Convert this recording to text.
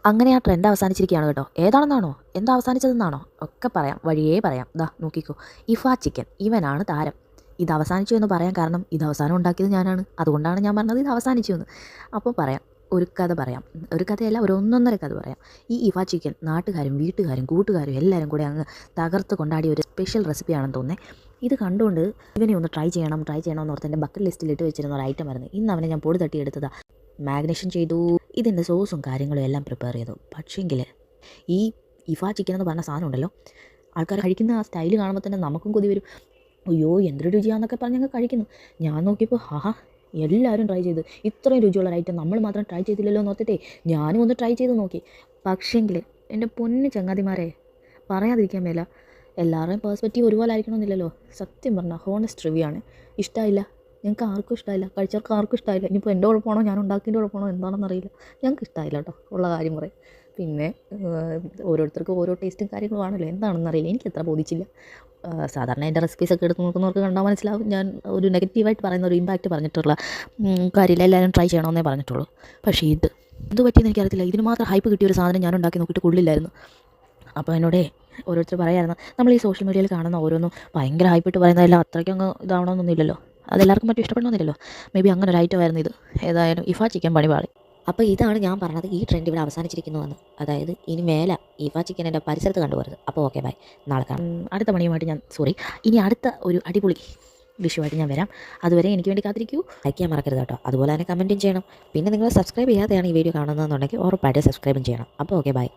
അങ്ങനെ ആ ട്രെൻഡ് അവസാനിച്ചിരിക്കുകയാണ് കേട്ടോ. ഏതാണെന്നാണോ, എന്താ അവസാനിച്ചതെന്നാണോ ഒക്കെ പറയാം, വഴിയേ പറയാം. ദാ നോക്കിക്കോ, ഇഫ ചിക്കൻ ഇവനാണ് താരം. ഇത് അവസാനിച്ചു എന്ന് പറയാൻ കാരണം ഇത് അവസാനം ഉണ്ടാക്കിയത് ഞാനാണ്. അതുകൊണ്ടാണ് ഞാൻ പറഞ്ഞത് ഇത് അവസാനിച്ചു എന്ന്. അപ്പോൾ പറയാം, ഒരു കഥ പറയാം. ഒരു കഥയല്ല, ഒരു ഒന്നൊന്നര കഥ പറയാം. ഈ ഇഫ ചിക്കൻ നാട്ടുകാരും വീട്ടുകാരും കൂട്ടുകാരും എല്ലാവരും കൂടെ അങ്ങ് തകർത്ത് കൊണ്ടാടിയ ഒരു സ്പെഷ്യൽ റെസിപ്പിയാണെന്ന് തോന്നുന്നത്. ഇത് കണ്ടുകൊണ്ട് ഇവനെ ഒന്ന് ട്രൈ ചെയ്യണം എന്ന് ഓർത്ത് എൻ്റെ ബക്കറ്റ് ലിസ്റ്റിൽ ഇട്ട് വെച്ചിരുന്ന ഒരു ഐറ്റം ആയിരുന്നു. ഇന്ന് അവനെ ഞാൻ പൊടി തട്ടിയെടുത്തതാണ്. മാഗ്നേഷൻ ചെയ്തു, ഇതിൻ്റെ സോസും കാര്യങ്ങളും എല്ലാം പ്രിപ്പയർ ചെയ്തു. പക്ഷേങ്കിൽ ഈ ഇഫ ചിക്കൻ എന്ന് പറഞ്ഞ സാധനം ഉണ്ടല്ലോ, ആൾക്കാർ കഴിക്കുന്ന ആ സ്റ്റൈൽ കാണുമ്പോൾ തന്നെ നമുക്കും കൊതി വരും. അയ്യോ എന്തൊരു രുചിയാന്നൊക്കെ പറഞ്ഞ് ഞങ്ങൾ കഴിക്കുന്നു. ഞാൻ നോക്കിയപ്പോൾ എല്ലാവരും ട്രൈ ചെയ്ത്, ഇത്രയും രുചിയുള്ള ഒരു ഐറ്റം നമ്മൾ മാത്രം ട്രൈ ചെയ്തില്ലല്ലോ എന്ന് ഓർത്തിട്ടേ ഞാനും ഒന്ന് ട്രൈ ചെയ്ത് നോക്കി. പക്ഷേങ്കിൽ എൻ്റെ പൊന്ന് ചങ്ങാതിമാരെ, പറയാതിരിക്കാൻ മേല, എല്ലാവരുടെയും പേഴ്സ്പെക്റ്റീവ് ഒരുപോലെ ആയിരിക്കണമെന്നില്ലല്ലോ. സത്യം പറഞ്ഞാൽ ഹോണസ്റ്റ് റിവ്യൂ ആണ്. ഇഷ്ടമായില്ല, ഞങ്ങൾക്ക് ആർക്കും ഇഷ്ടമായില്ല, കഴിച്ചവർക്ക് ആർക്കും ഇഷ്ടമായില്ല. ഇനിയിപ്പോൾ എൻ്റെ കുഴപ്പമാണോ ഞാൻ ഉണ്ടാക്കിയതിൻ്റെ കുഴപ്പമാണോ എന്താണെന്നറിയില്ല, ഞങ്ങൾക്ക് ഇഷ്ടമായില്ല കേട്ടോ, ഉള്ള കാര്യം പറയും. പിന്നെ ഓരോരുത്തർക്കും ഓരോ ടേസ്റ്റും കാര്യങ്ങളുമാണല്ലോ, എന്താണെന്നറിയില്ല, എനിക്ക് എത്ര ബോധിച്ചില്ല. സാധാരണ എൻ്റെ റെസിപ്പീസൊക്കെ എടുത്ത് നോക്കുന്നവർക്ക് കണ്ടാൽ മനസ്സിലാവും ഞാൻ ഒരു നെഗറ്റീവായിട്ട് പറയുന്ന ഒരു ഇമ്പാക്റ്റ് പറഞ്ഞിട്ടുള്ള കാര്യമില്ല. എല്ലാവരും ട്രൈ ചെയ്യണമെന്നേ പറഞ്ഞിട്ടുള്ളൂ. പക്ഷേ എന്ത് പറ്റിയെന്ന് എനിക്കറിയത്തില്ല, ഇതിന് മാത്രം ഹൈപ്പ് കിട്ടിയ ഒരു സാധനം ഞാൻ ഉണ്ടാക്കി നോക്കിയിട്ട് കൊള്ളില്ലായിരുന്നു. അപ്പോൾ എന്നോടേ ഓരോരുത്തർ പറയായിരുന്നു, നമ്മൾ ഈ സോഷ്യൽ മീഡിയയിൽ കാണുന്ന ഓരോന്നും ഭയങ്കര ഹൈപ്പിട്ട് പറയുന്നതെല്ലാം അത്രയ്ക്കും അങ്ങ് ഇതാവണമെന്നൊന്നുമില്ലല്ലോ, അതെല്ലാവർക്കും മറ്റും ഇഷ്ടപ്പെടണമെന്നില്ലല്ലോ. മേ ബി അങ്ങനെ ഒരു ഐറ്റമായിരുന്നു ഇത്. ഏതായാലും ഇഫ ചിക്കൻ പണിപാളി. അപ്പോൾ ഇതാണ് ഞാൻ പറഞ്ഞത്, ഈ ട്രെൻഡ് ഇവിടെ അവസാനിച്ചിരിക്കുന്നുവെന്ന്. അതായത് ഇനി മേലെ ഇഫ ചിക്കൻ എൻ്റെ പരിസരത്ത് കണ്ടുപോകരുത്. അപ്പോൾ ഓക്കെ ബൈ, നാളെ കാണാം. അടുത്ത പണിയുമായിട്ട് ഇനി അടുത്ത ഒരു അടിപൊളി വിഷുവായിട്ട് ഞാൻ വരാം. അതുവരെ എനിക്ക് വേണ്ടി കാത്തിരിക്കൂ. ലൈക്ക് ചെയ്യാൻ മറക്കരുത് കേട്ടോ. അതുപോലെ തന്നെ കമൻറ്റും ചെയ്യണം. പിന്നെ നിങ്ങൾ സബ്സ്ക്രൈബ് ചെയ്യാതെയാണ് ഈ വീഡിയോ കാണുന്നതെന്നുണ്ടെങ്കിൽ ഉറപ്പായിട്ട് സബ്സ്ക്രൈബും ചെയ്യണം. അപ്പോൾ ഓക്കെ ബൈ.